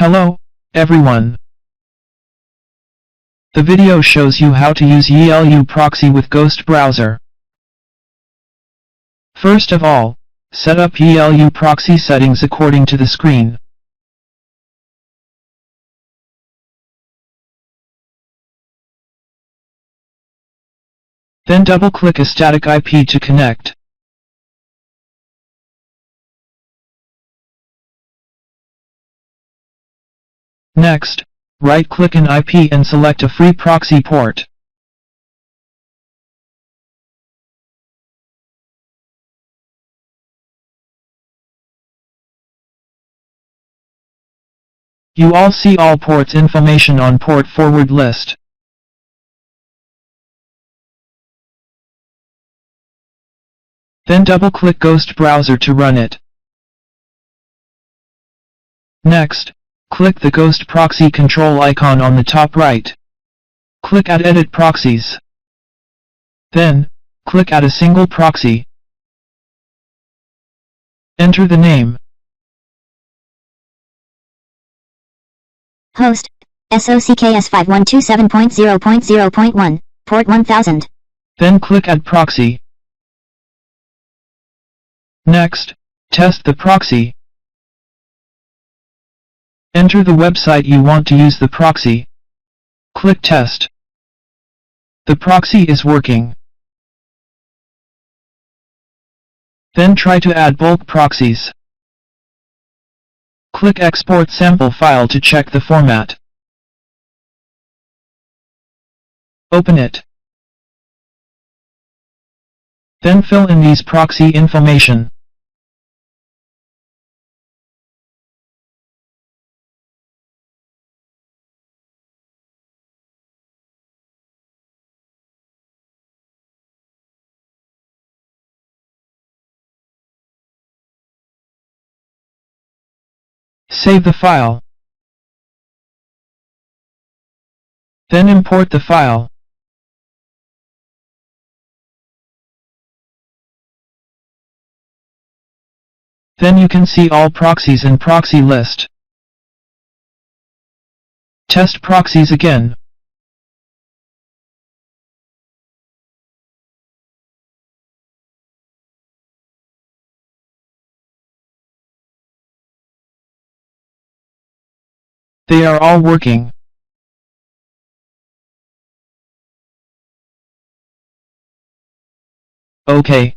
Hello, everyone. The video shows you how to use YiLuProxy with ghostbrowser. First of all, set up YiLuProxy settings according to the screen. Then double-click a static IP to connect. Next, right-click an IP and select a free proxy port. You all see all ports information on port forward list. Then double-click ghostbrowser to run it. Next, click the Ghost Proxy control icon on the top right. Click Add Edit Proxies. Then, click Add a single proxy. Enter the name. Host, SOCKS 5127.0.0.1, port 1000. Then click Add Proxy. Next, test the proxy. Enter the website you want to use the proxy. Click Test. The proxy is working. Then try to add bulk proxies. Click Export Sample File to check the format. Open it. Then fill in these proxy information. Save the file. Then import the file. Then you can see all proxies in proxy list. Test proxies again. They are all working. Okay.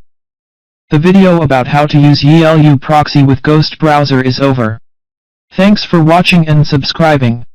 The video about how to use YiLuProxy with ghostbrowser is over. Thanks for watching and subscribing.